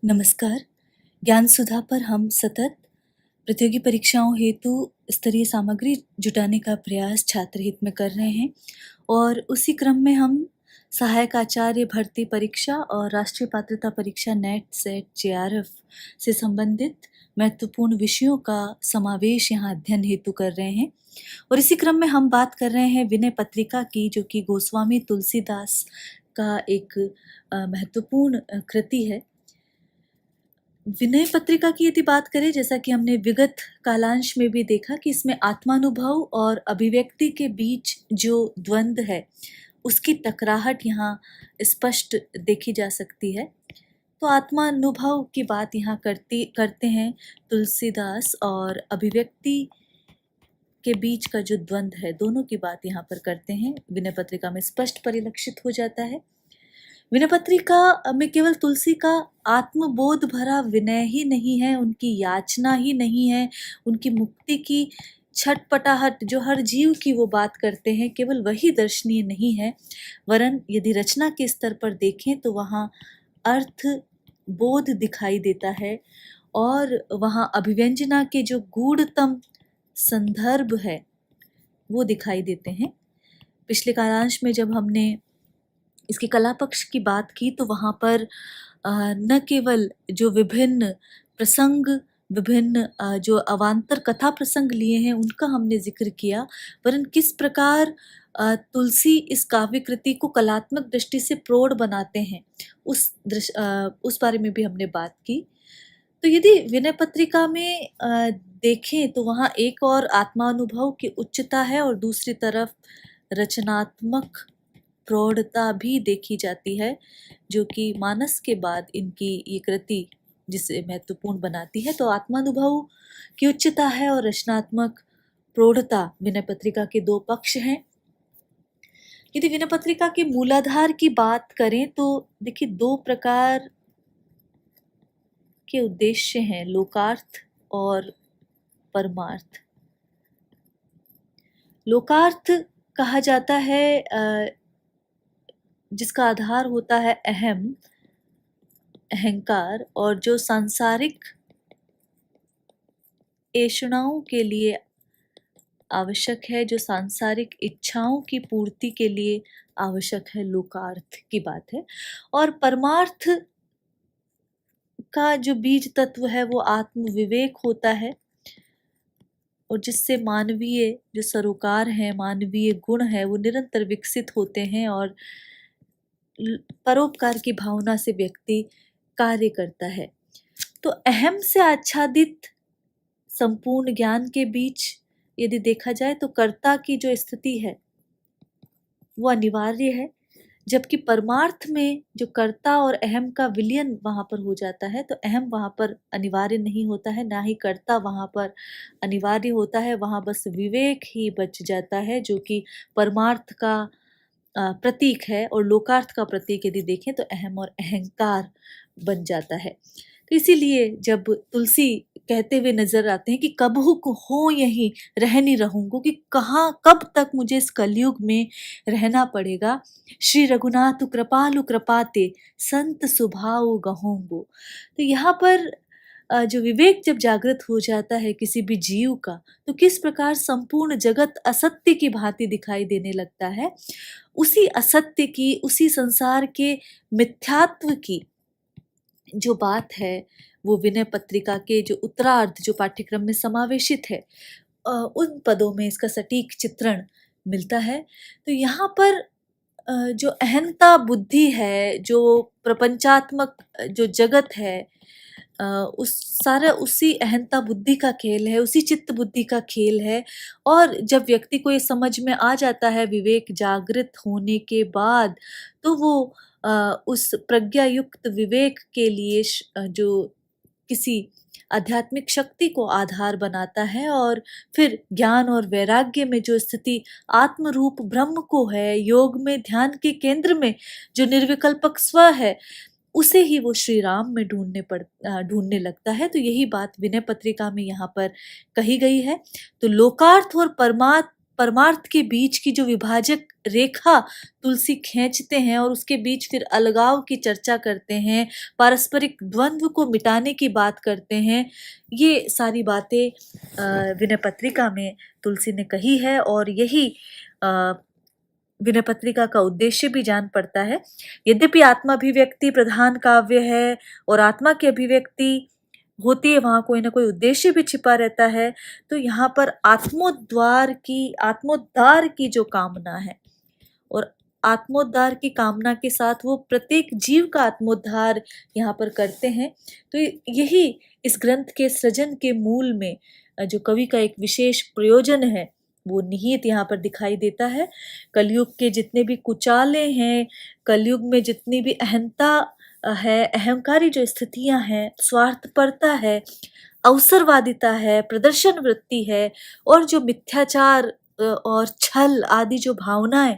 नमस्कार। ज्ञान सुधा पर हम सतत प्रतियोगी परीक्षाओं हेतु स्तरीय सामग्री जुटाने का प्रयास छात्र हित में कर रहे हैं और उसी क्रम में हम सहायक आचार्य भर्ती परीक्षा और राष्ट्रीय पात्रता परीक्षा नेट सेट जेआरएफ से संबंधित महत्वपूर्ण विषयों का समावेश यहाँ अध्ययन हेतु कर रहे हैं। और इसी क्रम में हम बात कर रहे हैं विनय पत्रिका की, जो कि गोस्वामी तुलसीदास का एक महत्वपूर्ण कृति है। विनय पत्रिका की यदि बात करें, जैसा कि हमने विगत कालांश में भी देखा कि इसमें आत्मानुभव और अभिव्यक्ति के बीच जो द्वंद्व है उसकी टकराहट यहाँ स्पष्ट देखी जा सकती है। तो आत्मानुभव की बात यहाँ करते हैं तुलसीदास, और अभिव्यक्ति के बीच का जो द्वंद्व है दोनों की बात यहाँ पर करते हैं। विनय पत्रिका में स्पष्ट परिलक्षित हो जाता है। विनय पत्रिका में केवल तुलसी का आत्मबोध भरा विनय ही नहीं है, उनकी याचना ही नहीं है, उनकी मुक्ति की छटपटाहट जो हर जीव की वो बात करते हैं, केवल वही दर्शनीय नहीं है, वरन यदि रचना के स्तर पर देखें तो वहाँ अर्थ बोध दिखाई देता है और वहाँ अभिव्यंजना के जो गूढ़तम संदर्भ है वो दिखाई देते हैं। पिछले कालांश में जब हमने इसके कला पक्ष की बात की तो वहाँ पर न केवल जो विभिन्न प्रसंग, विभिन्न जो अवान्तर कथा प्रसंग लिए हैं उनका हमने जिक्र किया, वरन किस प्रकार तुलसी इस काव्य कृति को कलात्मक दृष्टि से प्रौढ़ बनाते हैं उस बारे में भी हमने बात की। तो यदि विनय पत्रिका में देखें तो वहाँ एक और आत्मानुभव की उच्चता है और दूसरी तरफ रचनात्मक प्रौढ़ता भी देखी जाती है, जो कि मानस के बाद इनकी ये कृति जिसे महत्वपूर्ण बनाती है। तो आत्मानुभव की उच्चता है और रचनात्मक प्रौढ़ता विनय पत्रिका के दो पक्ष हैं। यदि विनय पत्रिका के मूलाधार की बात करें तो देखिए दो प्रकार के उद्देश्य हैं, लोकार्थ और परमार्थ। लोकार्थ कहा जाता है जिसका आधार होता है अहम, अहंकार, और जो सांसारिक ऐषणाओं के लिए आवश्यक है, जो सांसारिक इच्छाओं की पूर्ति के लिए आवश्यक है, लोकार्थ की बात है। और परमार्थ का जो बीज तत्व है वो आत्म विवेक होता है, और जिससे मानवीय जो सरोकार है, मानवीय गुण है, वो निरंतर विकसित होते हैं और परोपकार की भावना से व्यक्ति कार्य करता है। तो अहम से आच्छादित संपूर्ण ज्ञान के बीच यदि देखा जाए तो कर्ता की जो स्थिति है वो अनिवार्य है, जबकि परमार्थ में जो कर्ता और अहम का विलयन वहाँ पर हो जाता है, तो अहम वहाँ पर अनिवार्य नहीं होता है, ना ही कर्ता वहाँ पर अनिवार्य होता है। वहाँ बस विवेक ही बच जाता है, जो कि परमार्थ का प्रतीक है, और लोकार्थ का प्रतीक यदि देखें तो अहम और अहंकार बन जाता है। तो इसीलिए जब तुलसी कहते हुए नजर आते हैं कि कबहुक हो यहीं रह नहीं रहूंगो, कि कहाँ कब तक मुझे इस कलयुग में रहना पड़ेगा, श्री रघुनाथ कृपालु कृपाते संत सुभाव गहोंगो। तो यहाँ पर जो विवेक जब जागृत हो जाता है किसी भी जीव का, तो किस प्रकार संपूर्ण जगत असत्य की भांति दिखाई देने लगता है, उसी असत्य की, उसी संसार के मिथ्यात्व की जो बात है वो विनय पत्रिका के जो उत्तरार्ध जो पाठ्यक्रम में समावेशित है उन पदों में इसका सटीक चित्रण मिलता है। तो यहाँ पर जो अहंता बुद्धि है, जो प्रपंचात्मक जो जगत है, उस सारा उसी अहंता बुद्धि का खेल है, उसी चित्त बुद्धि का खेल है। और जब व्यक्ति को ये समझ में आ जाता है विवेक जागृत होने के बाद, तो वो उस प्रज्ञा युक्त विवेक के लिए जो किसी आध्यात्मिक शक्ति को आधार बनाता है, और फिर ज्ञान और वैराग्य में जो स्थिति आत्म रूप ब्रह्म को है, योग में ध्यान के केंद्र में जो निर्विकल्पक स्व है, उसे ही वो श्री राम में ढूंढने लगता है। तो यही बात विनय पत्रिका में यहाँ पर कही गई है। तो लोकार्थ और परमार्थ के बीच की जो विभाजक रेखा तुलसी खींचते हैं और उसके बीच फिर अलगाव की चर्चा करते हैं, पारस्परिक द्वंद्व को मिटाने की बात करते हैं। ये सारी बातें विनय पत्रिका में तुलसी ने कही है और यही विनय पत्रिका का उद्देश्य भी जान पड़ता है। यद्यपि आत्माभिव्यक्ति प्रधान काव्य है और आत्मा की अभिव्यक्ति होती है, वहाँ कोई ना कोई उद्देश्य भी छिपा रहता है, तो यहाँ पर आत्मोद्धार की जो कामना है और आत्मोद्धार की कामना के साथ वो प्रत्येक जीव का आत्मोद्धार यहाँ पर करते हैं। तो यही इस ग्रंथ के सृजन के मूल में जो कवि का एक विशेष प्रयोजन है वो निहित यहाँ पर दिखाई देता है। कलयुग के जितने भी कुचाले हैं, कलयुग में जितनी भी अहंता है, अहंकारी जो स्थितियां हैं, स्वार्थपरता है, अवसरवादिता है, प्रदर्शन वृत्ति है और जो मिथ्याचार और छल आदि जो भावनाएं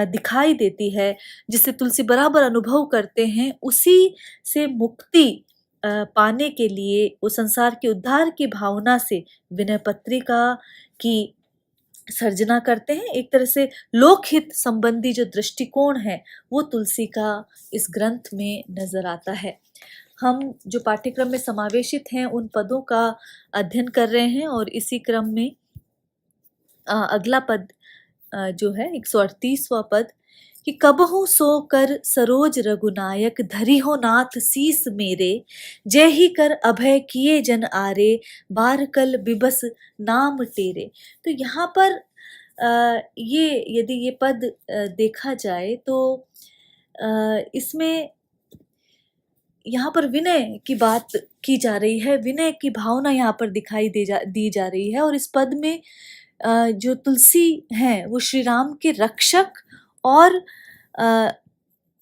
दिखाई देती है, जिसे तुलसी बराबर अनुभव करते हैं, उसी से मुक्ति पाने के लिए वो संसार के उद्धार की भावना से विनय पत्रिका की सर्जना करते हैं। एक तरह से लोकहित संबंधी जो दृष्टिकोण है वो तुलसी का इस ग्रंथ में नजर आता है। हम जो पाठ्यक्रम में समावेशित हैं उन पदों का अध्ययन कर रहे हैं और इसी क्रम में अगला पद जो है 138वां पद कि कबहु सो कर सरोज रघुनायक धरी हो नाथ सीस मेरे, जय ही कर अभय किए जन आरे बार कल बिबस नाम तेरे। तो यहाँ पर ये यदि ये पद देखा जाए तो इसमें यहाँ पर विनय की बात की जा रही है, विनय की भावना यहाँ पर दिखाई दी जा रही है। और इस पद में जो तुलसी हैं वो श्री राम के रक्षक और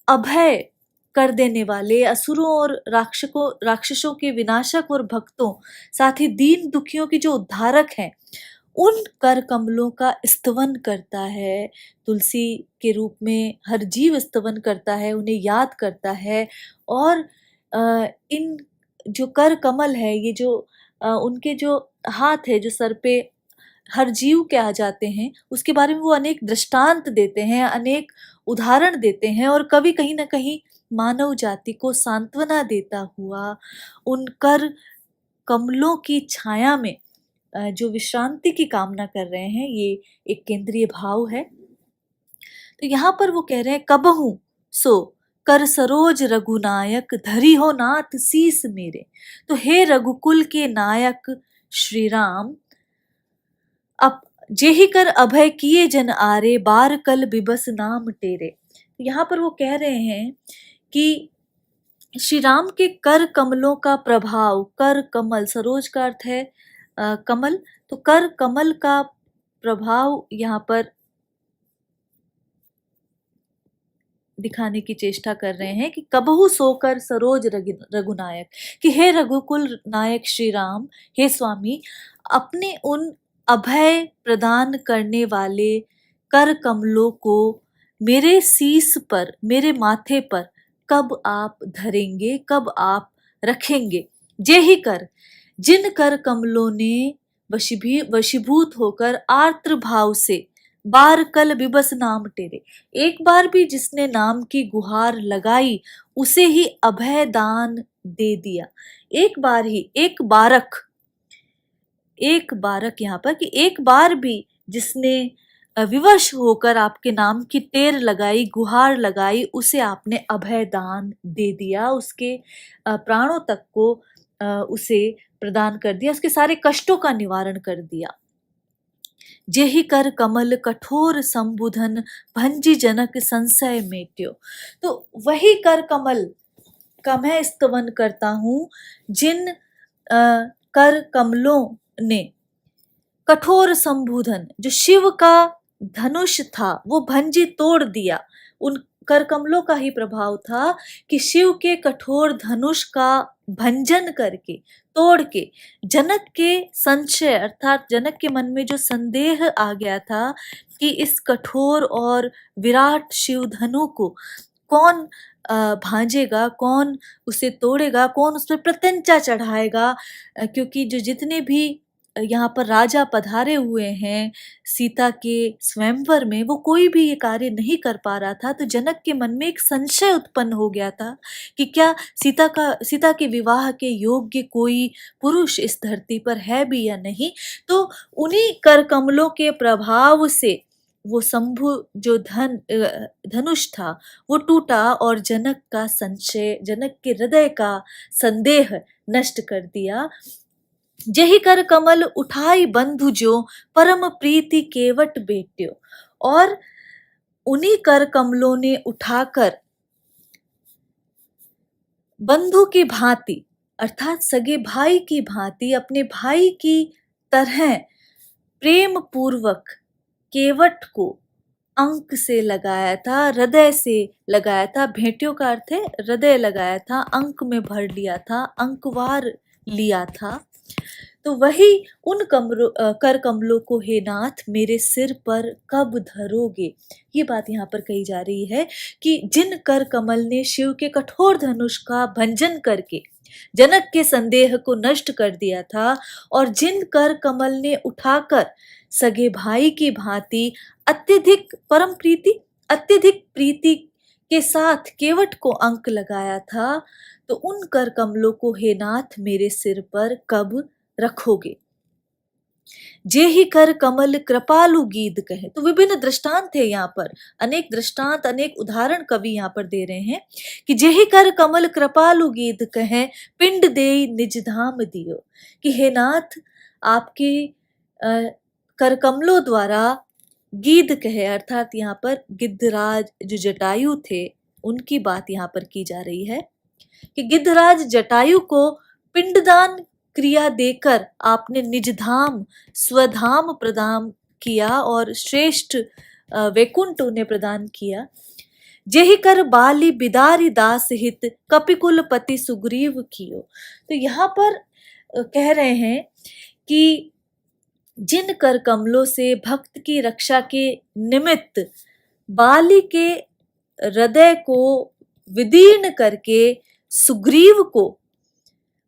अभय कर देने वाले, असुरों और राक्षसों के विनाशक और भक्तों, साथ ही दीन दुखियों की जो उद्धारक हैं, उन कर कमलों का स्तवन करता है। तुलसी के रूप में हर जीव स्तवन करता है, उन्हें याद करता है और इन जो कर कमल है, ये जो उनके जो हाथ है जो सर पे हर जीव के आ जाते हैं, उसके बारे में वो अनेक दृष्टांत देते हैं, अनेक उदाहरण देते हैं और कवि कहीं ना कहीं मानव जाति को सांत्वना देता हुआ उन कर कमलों की छाया में जो विश्रांति की कामना कर रहे हैं, ये एक केंद्रीय भाव है। तो यहाँ पर वो कह रहे हैं कबहु सो कर सरोज रघुनायक धरी हो नाथ सीस मेरे। तो हे रघुकुल के नायक श्री राम, अब जेहि कर अभय किए जन आरे बार कल बिबस नाम तेरे। यहाँ पर वो कह रहे हैं कि श्री राम के कर कमलों का प्रभाव, कर कमल, सरोज का अर्थ है कमल, तो कर कमल का प्रभाव यहाँ पर दिखाने की चेष्टा कर रहे हैं कि कबहु सोकर सरोज रघुनायक, कि हे रघुकुल नायक श्री राम, हे स्वामी, अपने उन अभय प्रदान करने वाले कर कमलों को मेरे शीश पर, मेरे माथे पर कब आप धरेंगे, कब आप रखेंगे। जे ही कर, जिन कर कमलों ने वशीभूत होकर आर्द्र भाव से बार कल बिबस नाम तेरे, एक बार भी जिसने नाम की गुहार लगाई उसे ही अभय दान दे दिया। एक बार ही, एक बारक यहाँ पर कि एक बार भी जिसने विवश होकर आपके नाम की टेर लगाई, गुहार लगाई, उसे आपने अभय दान दे दिया, उसके प्राणों तक को उसे प्रदान कर दिया, उसके सारे कष्टों का निवारण कर दिया। जेहि कर कमल कठोर संबुधन भंजी जनक संशय मेट्यो। तो वही कर कमल का मैं स्तवन करता हूँ जिन कर कमलों ने कठोर संबुधन, जो शिव का धनुष था, वो भंजी तोड़ दिया। उन कर कमलों का ही प्रभाव था कि शिव के कठोर धनुष का भंजन करके, तोड़ के, जनक के संशय अर्थात जनक के मन में जो संदेह आ गया था कि इस कठोर और विराट शिव धनु को कौन भांजेगा, कौन उसे तोड़ेगा, कौन उस पर प्रत्यंचा चढ़ाएगा, क्योंकि जो जितने भी यहाँ पर राजा पधारे हुए हैं सीता के स्वयंवर में, वो कोई भी ये कार्य नहीं कर पा रहा था। तो जनक के मन में एक संशय उत्पन्न हो गया था कि क्या सीता के विवाह के योग्य कोई पुरुष इस धरती पर है भी या नहीं। तो उन्हीं कर कमलों के प्रभाव से वो शंभु जो धनुष था वो टूटा और जनक का संशय, जनक के हृदय का संदेह नष्ट कर दिया। जेहि कर कमल उठाई बंधु जो परम प्रीति केवट बेट्यो। और उन्हीं कर कमलों ने उठाकर बंधु की भांति अर्थात सगे भाई की भांति अपने भाई की तरह प्रेम पूर्वक केवट को अंक से लगाया था, हृदय से लगाया था। भेंटियों का अर्थ है हृदय लगाया था, अंक में भर लिया था, अंकवार लिया था। तो वही उन कर कमलों को हे नाथ मेरे सिर पर कब धरोगे। ये बात यहाँ पर कही जा रही है कि जिन कर कमल ने शिव के कठोर धनुष का भंजन करके जनक के संदेह को नष्ट कर दिया था, और जिन कर कमल ने उठाकर सगे भाई की भांति अत्यधिक प्रीति के साथ केवट को अंक लगाया था, तो उन कर कमलों को हे नाथ मेरे सिर पर कब रखोगे। जे ही कर कमल कृपालु गीत कहे। तो विभिन्न दृष्टांत है यहाँ पर, अनेक दृष्टांत अनेक उदाहरण कवि यहाँ पर दे रहे हैं कि जे ही कर कमल कृपालु गीत कहे पिंड देई निज धाम दियो। कि हे नाथ आपके कर कमलों द्वारा गीत कहे अर्थात यहाँ पर गिद्धराज जो जटायु थे उनकी बात यहाँ पर की जा रही है कि गिद्धराज जटायु को पिंडदान क्रिया देकर आपने निज धाम स्वधाम प्रदान किया और श्रेष्ठ वैकुंठ उन्हें प्रदान किया। जेहि कर बाली बिदारी दास हित कपिकुल पति सुग्रीव कियो। तो यहाँ पर कह रहे हैं कि जिन कर कमलों से भक्त की रक्षा के निमित्त बाली के हृदय को विदीर्ण करके सुग्रीव को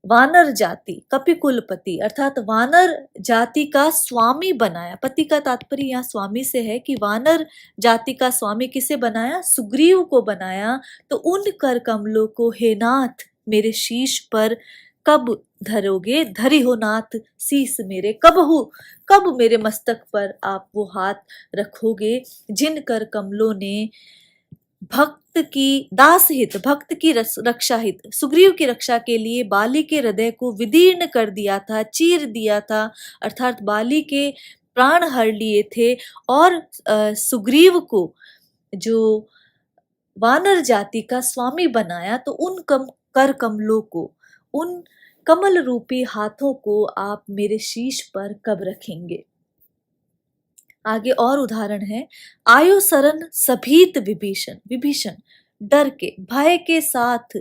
वानर जाति कपिकुलपति अर्थात वानर जाति का स्वामी बनाया। पति का तात्पर्य यहाँ स्वामी से है कि वानर जाति का स्वामी किसे बनाया, सुग्रीव को बनाया। तो उन कर कमलों को हे नाथ मेरे शीश पर कब धरोगे, धरी हो नाथ शीस मेरे, कब मेरे मस्तक पर आप वो हाथ रखोगे जिन कर कमलों ने भक्त की दास हित भक्त की रक्षा हित सुग्रीव की रक्षा के लिए बाली के हृदय को विदीर्ण कर दिया था, चीर दिया था, अर्थात बाली के प्राण हर लिए थे और सुग्रीव को जो वानर जाति का स्वामी बनाया। तो उन कर कमलों को, उन कमल रूपी हाथों को आप मेरे शीश पर कब रखेंगे। आगे और उदाहरण है, आयो शरण सभीत विभीषण डर के भय के साथ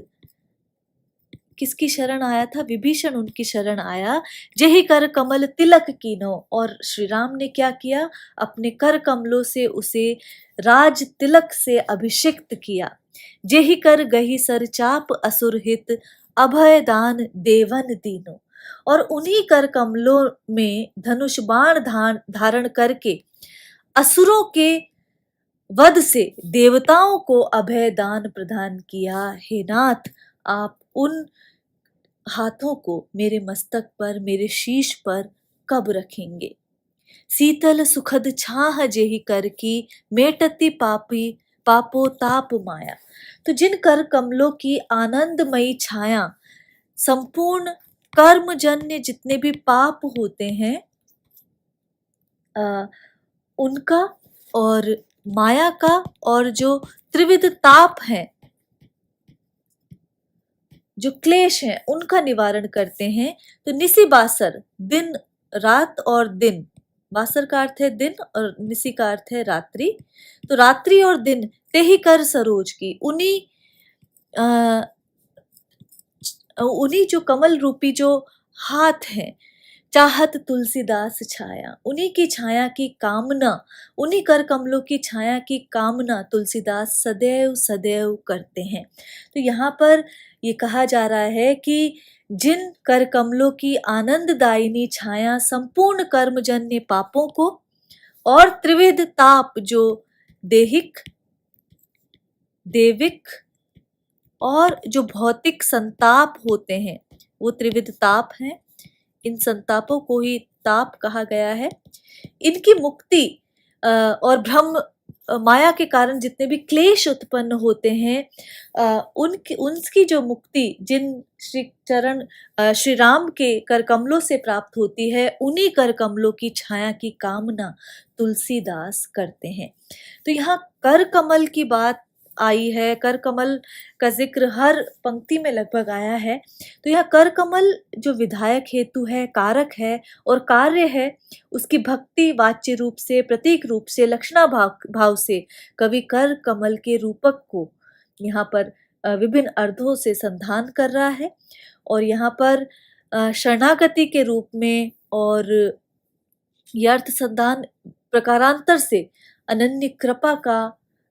किसकी शरण आया था, विभीषण उनकी शरण आया। जेहि कर कमल तिलक कीनो। और श्री राम ने क्या किया, अपने कर कमलों से उसे राज तिलक से अभिषिक्त किया। जेहि कर गही सर चाप असुर हित अभय दान देवन दीनो। और उन्हीं कर कमलों में धनुष बाण धारण करके असुरों के वध से देवताओं को अभय दान प्रदान किया। हे नाथ आप उन हाथों को मेरे मस्तक पर, मेरे शीश पर कब रखेंगे। शीतल सुखद छाह जेहि कर की मेटती पापो ताप माया। तो जिन कर कमलों की आनंदमयी छाया संपूर्ण कर्मजन्य जितने भी पाप होते हैं उनका और माया का और जो त्रिविध ताप है, जो क्लेश है, उनका निवारण करते हैं। तो निसी बासर दिन रात और दिन, बासर का अर्थ है दिन और निसी का अर्थ है रात्रि। तो रात्रि और दिन तेहि कर सरोज की, उन्हीं जो कमल रूपी जो हाथ हैं, चाहत तुलसीदास छाया, उन्हीं की छाया की कामना, उन्हीं कर कमलों की छाया की कामना तुलसीदास सदैव सदैव करते हैं। तो यहाँ पर ये कहा जा रहा है कि जिन कर कमलों की आनंददायिनी छाया संपूर्ण कर्मजन्य पापों को और त्रिविध ताप जो देहिक, देविक और जो भौतिक संताप होते हैं वो त्रिविध ताप हैं। इन संतापों को ही ताप कहा गया है। इनकी मुक्ति और भ्रम माया के कारण जितने भी क्लेश उत्पन्न होते हैं उनकी जो मुक्ति जिन श्री राम के कर कमलों से प्राप्त होती है, उन्हीं कर कमलों की छाया की कामना तुलसीदास करते हैं। तो यहाँ कर कमल की बात आई है, कर कमल का जिक्र हर पंक्ति में लगभग आया है। तो यह कर कमल जो विधायक हेतु है, कारक है और कार्य है, उसकी भक्ति वाच्य रूप से, प्रतीक रूप से, लक्षणा भाव से कवि कर कमल के रूपक को यहाँ पर विभिन्न अर्थों से संधान कर रहा है। और यहाँ पर शरणागति के रूप में और यह अर्थ संधान प्रकारांतर से अनन्य कृपा का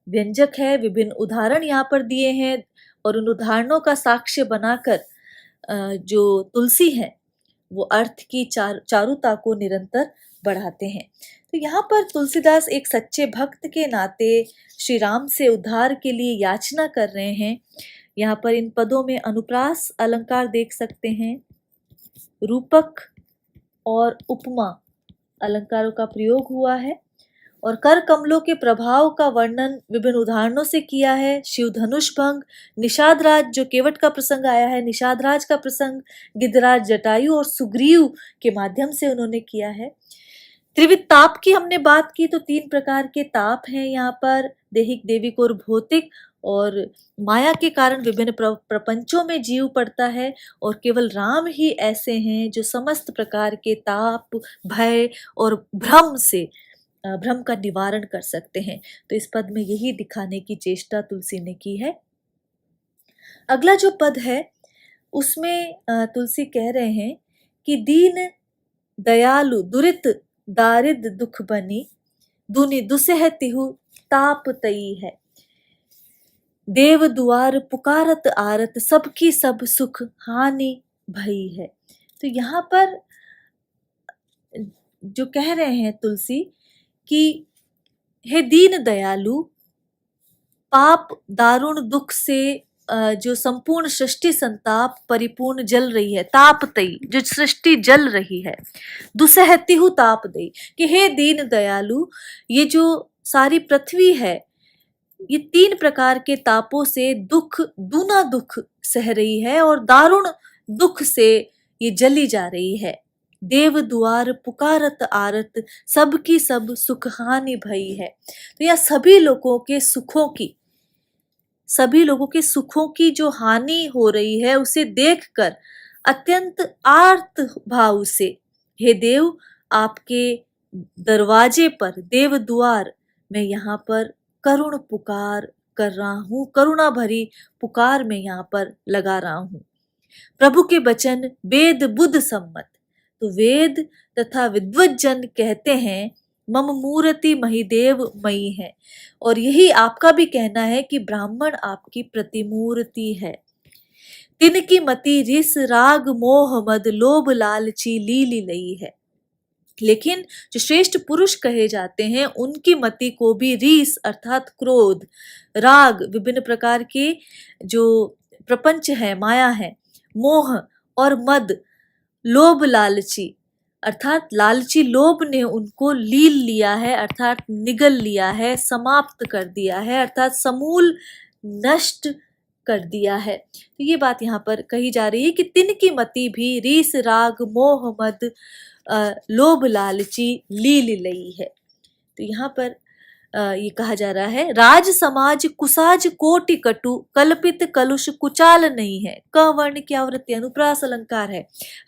व्यंजक है। विभिन्न उदाहरण यहाँ पर दिए हैं और उन उदाहरणों का साक्ष्य बनाकर जो तुलसी है वो अर्थ की चारुता को निरंतर बढ़ाते हैं। तो यहाँ पर तुलसीदास एक सच्चे भक्त के नाते श्री राम से उद्धार के लिए याचना कर रहे हैं। यहाँ पर इन पदों में अनुप्रास अलंकार देख सकते हैं, रूपक और उपमा अलंकारों का प्रयोग हुआ है और कर कमलों के प्रभाव का वर्णन विभिन्न उदाहरणों से किया है। शिव धनुष भंग, निषाद राज जो केवट का प्रसंग आया है, निषाद राज का प्रसंग गिद्धराज जटायु और सुग्रीव के माध्यम से उन्होंने किया है। त्रिविध ताप की हमने बात की तो 3 प्रकार के ताप हैं यहाँ पर, देहिक, देविक और भौतिक। और माया के कारण विभिन्न प्रपंचों में जीव पड़ता है और केवल राम ही ऐसे हैं जो समस्त प्रकार के ताप, भय और भ्रम का निवारण कर सकते हैं। तो इस पद में यही दिखाने की चेष्टा तुलसी ने की है। अगला जो पद है उसमें तुलसी कह रहे हैं कि दीन दयालु दुरित दारिद दुख बनी, दुनि दुसह तिहु ताप तई है, देव दुआर पुकारत आरत, सबकी सब सुख हानि भई है। तो यहाँ पर जो कह रहे हैं तुलसी कि हे दीन दयालु, पाप दारुण दुख से जो संपूर्ण सृष्टि संताप परिपूर्ण जल रही है, तापतई जो सृष्टि जल रही है, दुसहती हूँ ताप दई, कि हे दीन दयालु, ये जो सारी पृथ्वी है ये 3 प्रकार के तापों से दूना दुख सह रही है और दारुण दुख से ये जली जा रही है। देव दुआर पुकारत आरत, सबकी सब सुख हानि भई है। तो यह सभी लोगों के सुखों की जो हानि हो रही है उसे देखकर अत्यंत आर्त भाव से, हे देव, आपके दरवाजे पर, देव द्वार में यहाँ पर करुण पुकार कर रहा हूँ, करुणा भरी पुकार में यहाँ पर लगा रहा हूँ। प्रभु के वचन वेद बुद्ध सम्मत, तो वेद तथा विद्वत जन कहते हैं मम मूर्ति महिदेव मई है, और यही आपका भी कहना है कि ब्राह्मण आपकी प्रतिमूर्ति है। तिनकी मति रिस राग मोह मद लोभ लालची लीली लई है। लेकिन जो श्रेष्ठ पुरुष कहे जाते हैं उनकी मति को भी रीस अर्थात क्रोध, राग विभिन्न प्रकार के जो प्रपंच है, माया है, मोह और मद लोभ लालची अर्थात लालची लोभ ने उनको लील लिया है, अर्थात निगल लिया है, समाप्त कर दिया है, अर्थात समूल नष्ट कर दिया है। तो ये बात यहाँ पर कही जा रही है कि तिनकी मति भी रीस राग मोह मद लोभ लालची लील लई है। तो यहाँ पर ये कहा जा रहा है, राज समाज कुसाज कोटि कटु, कल्पित कलुष कुचाल नहीं है। क वर्ण की आवृत्ति अनुप्रास अलंकार है।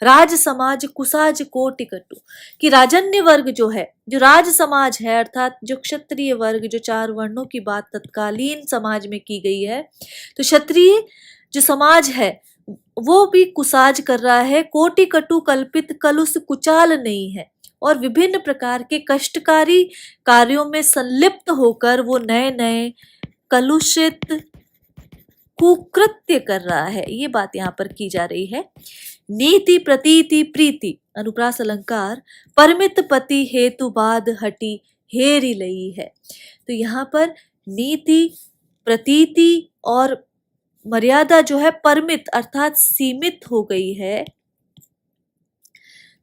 राज समाज कुसाज कोटि कटु, कि राजन्य वर्ग जो है, जो राज समाज है अर्थात जो क्षत्रिय वर्ग, जो 4 वर्णों की बात तत्कालीन समाज में की गई है, तो क्षत्रिय जो समाज है वो भी कुसाज कर रहा है। कोटि कटु कल्पित कलुष कुचाल नहीं है, और विभिन्न प्रकार के कष्टकारी कार्यों में संलिप्त होकर वो नए नए कलुषित कुकृत्य कर रहा है। ये बात यहाँ पर की जा रही है नीति प्रतीति प्रीति अनुप्रास अलंकार परमित पति हेतु बाद हटी हेरी लई है। तो यहाँ पर नीति प्रतीति और मर्यादा जो है परमित अर्थात सीमित हो गई है,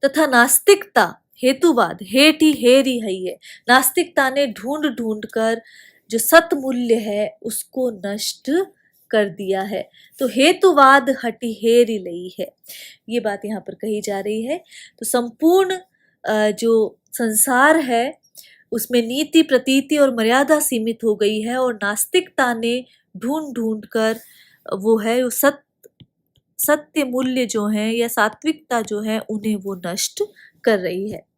तथा नास्तिकता हेतुवाद हेठी हेरी है। नास्तिकता ने ढूंढ ढूंढ कर जो सत मूल्य है उसको नष्ट कर दिया है। तो हेतुवाद हटी हेरी लई है, ये बात यहाँ पर कही जा रही है। तो संपूर्ण जो संसार है उसमें नीति प्रतीति और मर्यादा सीमित हो गई है, और नास्तिकता ने ढूंढ ढूंढ कर वो है वो सत्य मूल्य जो है या सात्विकता जो है उन्हें वो नष्ट कर रही है।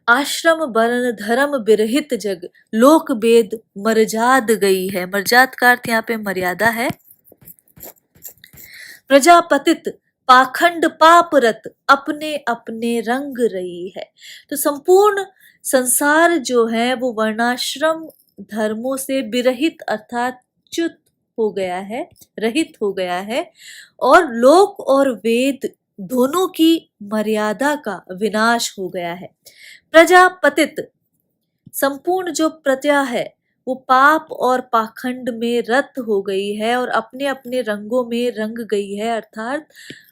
आश्रम वर्ण धर्म बिरहित जग लोक वेद मर्जाद गई है। मर्जाद का अर्थ यहाँ पे मर्यादा है। प्रजापतित पाखंड पापरत अपने अपने रंग रही है। तो संपूर्ण संसार जो है वो वर्णाश्रम धर्मों से विरहित अर्थात च्युत हो गया है, रहित हो गया है, और लोक और वेद दोनों की मर्यादा का विनाश हो गया है। प्रजापतित संपूर्ण जो प्रजा है वो पाप और पाखंड में रत हो गई है और अपने अपने रंगों में रंग गई है, अर्थात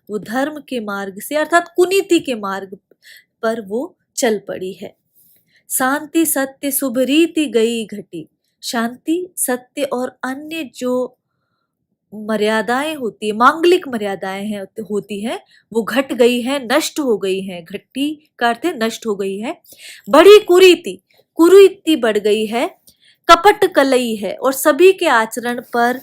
वो धर्म के मार्ग से अर्थात कुनीति के मार्ग पर वो चल पड़ी है। शांति सत्य शुभ रीति गई घटी। शांति सत्य और अन्य जो मर्यादाएं होती है, मांगलिक मर्यादाएं हैं होती है, वो घट गई है, नष्ट हो गई है। घटी का अर्थ है नष्ट हो गई है। बड़ी कुरीति कुरीति बढ़ गई है। कपट कलई है और सभी के आचरण पर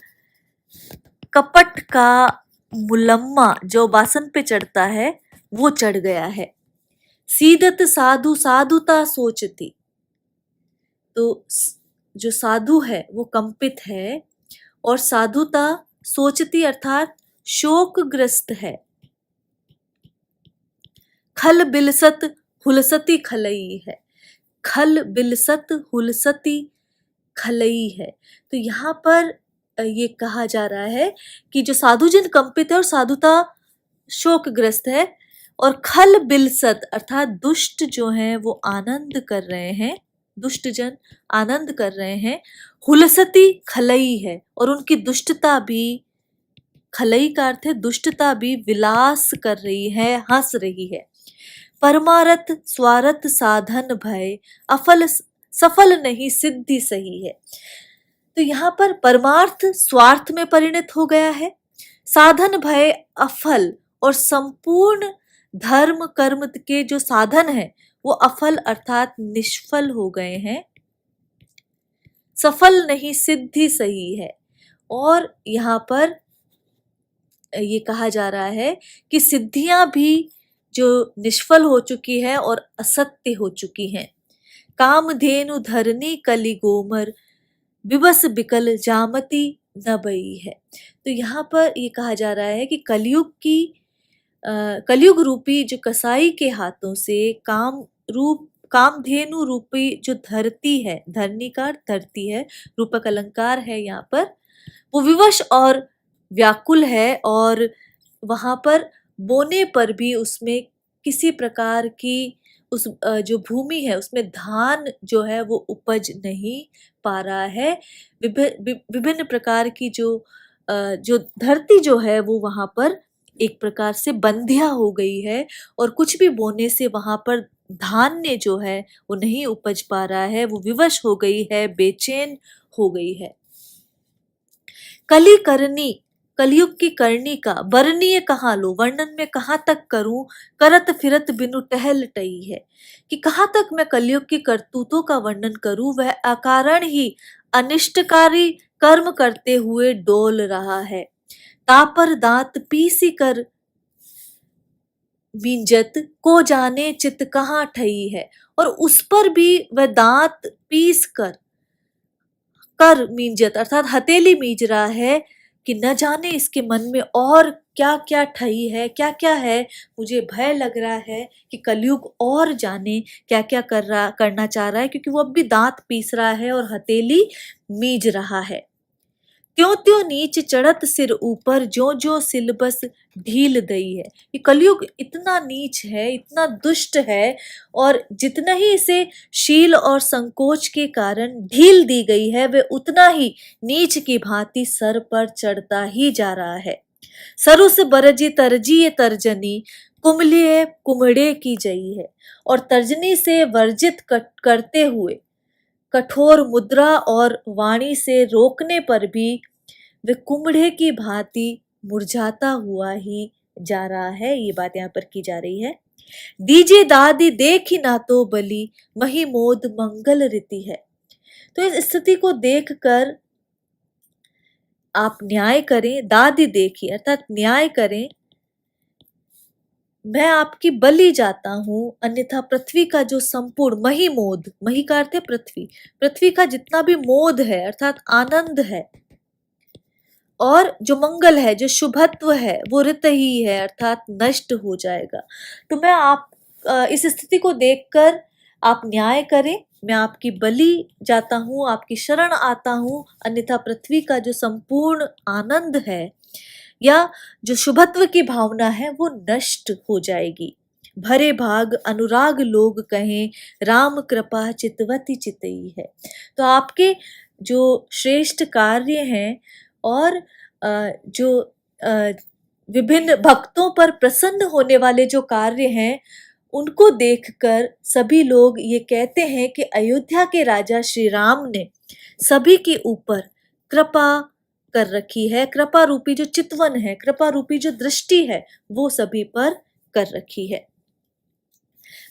कपट का मुलम्मा जो बासन पे चढ़ता है वो चढ़ गया है। सीदत साधु साधुता सोचती। तो जो साधु है वो कंपित है और साधुता सोचती अर्थात शोकग्रस्त है। खल बिलसत हुलसती खलई है। खल बिलसत हुलसती खलई है। तो यहाँ पर ये कहा जा रहा है कि जो साधुजन कंपित है और साधुता शोकग्रस्त है, और खल बिलसत अर्थात दुष्ट जो हैं वो आनंद कर रहे हैं, दुष्ट जन आनंद कर रहे हैं। हुलसती खलई है और उनकी दुष्टता भी, खलई का अर्थ है दुष्टता भी विलास कर रही है, हंस रही है। परमारथ स्वार्थ साधन भय अफल सफल नहीं सिद्धि सही है। तो यहाँ पर परमार्थ स्वार्थ में परिणत हो गया है, साधन भय अफल, और संपूर्ण धर्म कर्म के जो साधन है वो अफल अर्थात निष्फल हो गए हैं। सफल नहीं सिद्धि सही है। और यहाँ पर ये कहा जा रहा है कि सिद्धियां भी जो निष्फल हो चुकी है और असत्य हो चुकी हैं। कामधेनु धरनी कली गोमर विवश बिकल जामती न बई है। तो यहाँ पर ये कहा जा रहा है कि कलयुग रूपी जो कसाई के हाथों से कामधेनु रूपी जो धरती है, धरनी का धरती है, रूपक अलंकार है यहाँ पर, वो विवश और व्याकुल है, और वहां पर बोने पर भी उसमें किसी प्रकार की उस जो भूमि है उसमें धान जो है वो उपज नहीं पा रहा है। विभिन्न प्रकार की जो धरती जो है वो वहां पर एक प्रकार से बंधिया हो गई है, और कुछ भी बोने से वहां पर धान्य जो है वो नहीं उपज पा रहा है, वो विवश हो गई है, बेचैन हो गई है। कली करनी कलयुग की करनी का वर्णीय कहाँ लो, वर्णन में कहाँ तक करूं, करत फिरत बिनु टहल टई है। कि कहाँ तक मैं कलयुग की करतूतों का वर्णन करूं, वह अकारण ही अनिष्टकारी कर्म करते हुए डोल रहा है। तापर दांत पीसी कर बींजत को जाने चित कहाँ ठई है। और उस पर भी वह दांत पीस कर मींजत अर्थात हथेली मींज रहा है कि न जाने इसके मन में और क्या क्या ठई है, क्या क्या है। मुझे भय लग रहा है कि कलयुग और जाने क्या क्या करना चाह रहा है, क्योंकि वो अब भी दांत पीस रहा है और हथेली मींज रहा है। त्यों त्यों नीच चढ़त सिर ऊपर, जो जो सिलबस ढील दई है। ये कलयुग इतना नीच है, इतना दुष्ट है, और जितना ही इसे शील और संकोच के कारण ढील दी गई है, वे उतना ही नीच की भांति सर पर चढ़ता ही जा रहा है। सरुस बरजी तरजी ये तर्जनी, कुमलिए कुमड़े की जई है। और तर्जनी से वर्जित करते हुए, कठोर मुद्रा और वाणी से रोकने पर भी वे कुम्भड़े की भांति मुरझाता हुआ ही जा रहा है। ये बात यहाँ पर की जा रही है। दीजे दादी देखी ना तो बली, मही मोद मंगल रीति है। तो इस स्थिति को देखकर आप न्याय करें, दादी देखिए अर्थात न्याय करें, मैं आपकी बलि जाता हूं, अन्यथा पृथ्वी का जो संपूर्ण मही मोद, मही का अर्थ है पृथ्वी, पृथ्वी का जितना भी मोद है अर्थात आनंद है, और जो मंगल है, जो शुभत्व है, वो रित ही है अर्थात नष्ट हो जाएगा। तो मैं आप इस स्थिति को देखकर आप न्याय करें, मैं आपकी बलि जाता हूं, आपकी शरण आता हूं, अन्यथा पृथ्वी का जो संपूर्ण आनंद है या जो शुभत्व की भावना है वो नष्ट हो जाएगी। भरे भाग अनुराग लोग कहें, राम कृपा चितवती चितई है। तो आपके जो श्रेष्ठ कार्य हैं और जो विभिन्न भक्तों पर प्रसन्न होने वाले जो कार्य हैं, उनको देखकर सभी लोग ये कहते हैं कि अयोध्या के राजा श्री राम ने सभी के ऊपर कृपा कर रखी है, कृपा रूपी जो चितवन है, कृपा रूपी जो दृष्टि है, वो सभी पर कर रखी है।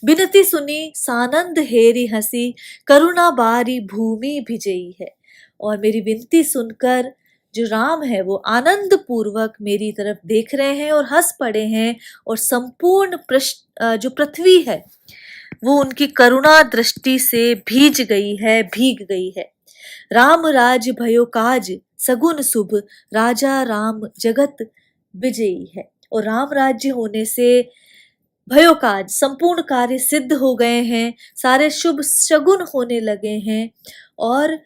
बिनती सुनी सानंद हेरी हंसी, करुणा बारी भूमि भिजई है। और मेरी विनती सुनकर जो राम है वो आनंद पूर्वक मेरी तरफ देख रहे हैं और हंस पड़े हैं, और संपूर्ण जो पृथ्वी है वो उनकी करुणा दृष्टि से भीग गई है। राम राज भयो काज सगुन शुभ, राजा राम जगत विजयी है। और राम राज्य होने से भयो काज संपूर्ण कार्य सिद्ध हो गए हैं, सारे शुभ शगुन होने लगे हैं, और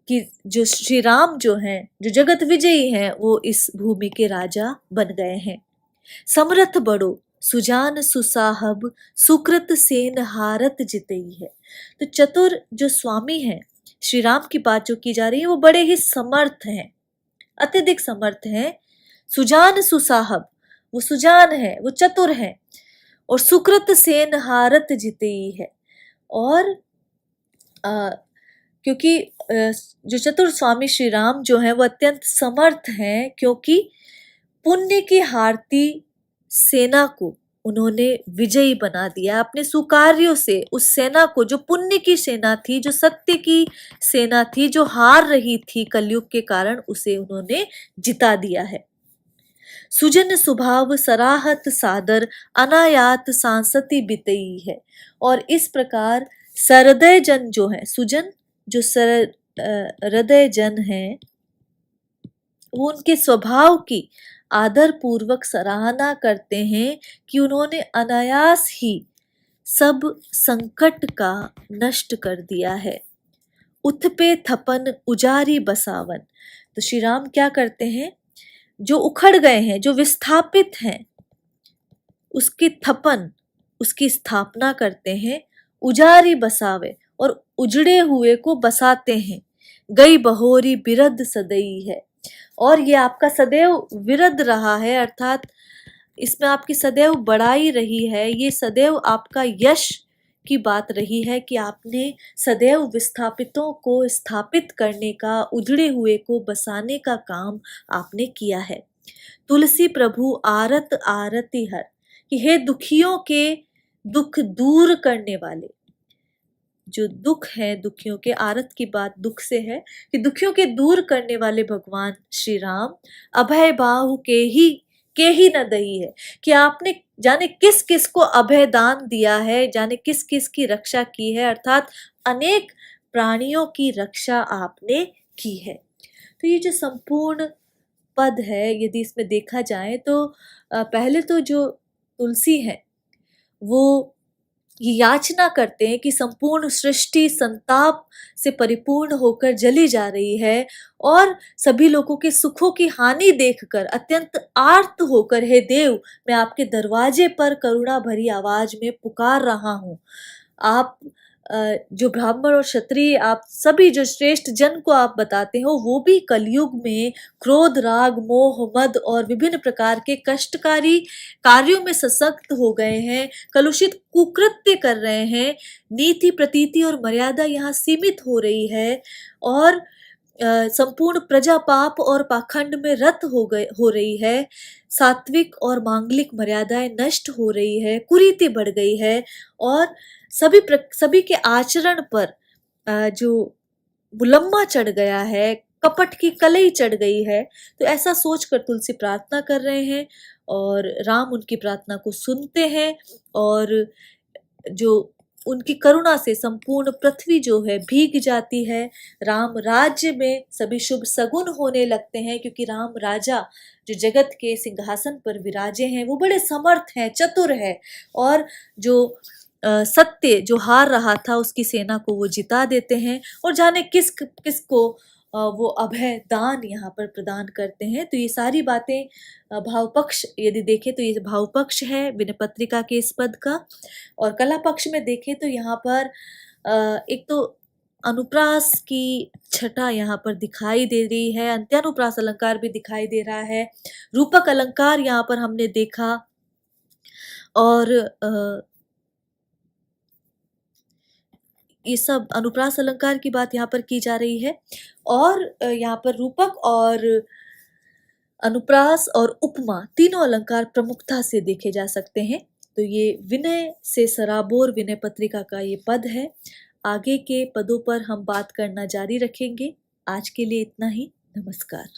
कि जो श्री राम जो हैं, जो जगत विजयी हैं, वो इस भूमि के राजा बन गए हैं। समरथ बड़ो सुजान सुसाहब, सुकृत सेन हारत जितई है। तो चतुर जो स्वामी हैं, श्री राम की बात जो की जा रही है, वो बड़े ही समर्थ हैं, अत्यधिक समर्थ हैं। सुजान सुसाहब, वो सुजान है, वो चतुर है, और सुकृत सेन हारत जितई है। और क्योंकि जो चतुर स्वामी श्री राम जो है वो अत्यंत समर्थ हैं, क्योंकि पुण्य की हारती सेना को उन्होंने विजयी बना दिया अपने सुकार्यों से। उस सेना को, जो पुण्य की सेना थी, जो सत्य की सेना थी, जो हार रही थी कलयुग के कारण, उसे उन्होंने जिता दिया है। सुजन स्वभाव सराहत सादर, अनायात सांसती बितई है। और इस प्रकार सरदय जन जो है, सुजन जो हृदय जन है, वो उनके स्वभाव की आदर पूर्वक सराहना करते हैं कि उन्होंने अनायास ही सब संकट का नष्ट कर दिया है। उथपे थपन उजारी बसावन। तो श्री राम क्या करते हैं, जो उखड़ गए हैं, जो विस्थापित हैं, उसकी थपन, उसकी स्थापना करते हैं। उजारी बसावे, और उजड़े हुए को बसाते हैं। गई बहोरी बिरद सदई है। और ये आपका सदैव विरद रहा है, अर्थात इसमें आपकी सदैव बड़ाई रही है, ये सदैव आपका यश की बात रही है कि आपने सदैव विस्थापितों को स्थापित करने का, उजड़े हुए को बसाने का काम आपने किया है। तुलसी प्रभु आरत आरती हर, कि हे दुखियों के दुख दूर करने वाले, जो दुख है दुखियों के, आरत की बात दुख से है, कि दुखियों के दूर करने वाले भगवान श्री राम अभय बाहु के ही न दही है, कि आपने जाने किस किस को अभय दान दिया है, जाने किस किस की रक्षा की है, अर्थात अनेक प्राणियों की रक्षा आपने की है। तो ये जो संपूर्ण पद है, यदि इसमें देखा जाए तो पहले तो जो तुलसी है वो ये याचना करते हैं कि संपूर्ण सृष्टि संताप से परिपूर्ण होकर जली जा रही है और सभी लोगों के सुखों की हानि देखकर अत्यंत आर्त होकर, हे देव, मैं आपके दरवाजे पर करुणा भरी आवाज में पुकार रहा हूँ। आप जो ब्राह्मण और क्षत्रिय, आप सभी जो श्रेष्ठ जन को आप बताते हो, वो भी कलयुग में क्रोध, राग, मोह, मद और विभिन्न प्रकार के कष्टकारी कार्यों में सशक्त हो गए हैं, कलुषित कुकृत्य कर रहे हैं, नीति, प्रतीति और मर्यादा यहाँ सीमित हो रही है और संपूर्ण प्रजा पाप और पाखंड में रत हो रही है, सात्विक और मांगलिक मर्यादाएं नष्ट हो रही है, कुरीति बढ़ गई है और सभी के आचरण पर जो मुलम्मा चढ़ गया है, कपट की कलई चढ़ गई है। तो ऐसा सोचकर तुलसी प्रार्थना कर रहे हैं और राम उनकी प्रार्थना को सुनते हैं और जो उनकी करुणा से संपूर्ण पृथ्वी जो है भीग जाती है। राम राज्य में सभी शुभ सगुन होने लगते हैं, क्योंकि राम राजा जो जगत के सिंहासन पर विराजे हैं वो बड़े समर्थ हैं, चतुर है और जो सत्य जो हार रहा था उसकी सेना को वो जिता देते हैं और जाने किसको वो अभय दान यहाँ पर प्रदान करते हैं। तो ये सारी बातें भाव पक्ष यदि देखें तो ये भाव पक्ष है विनय पत्रिका के इस पद का। और कला पक्ष में देखें तो यहाँ पर एक तो अनुप्रास की छटा यहाँ पर दिखाई दे रही है, अंत्यानुप्रास अलंकार भी दिखाई दे रहा है, रूपक अलंकार यहाँ पर हमने देखा और ये सब अनुप्रास अलंकार की बात यहाँ पर की जा रही है और यहाँ पर रूपक और अनुप्रास और उपमा तीनों अलंकार प्रमुखता से देखे जा सकते हैं। तो ये विनय से सराबोर विनय पत्रिका का ये पद है। आगे के पदों पर हम बात करना जारी रखेंगे। आज के लिए इतना ही। नमस्कार।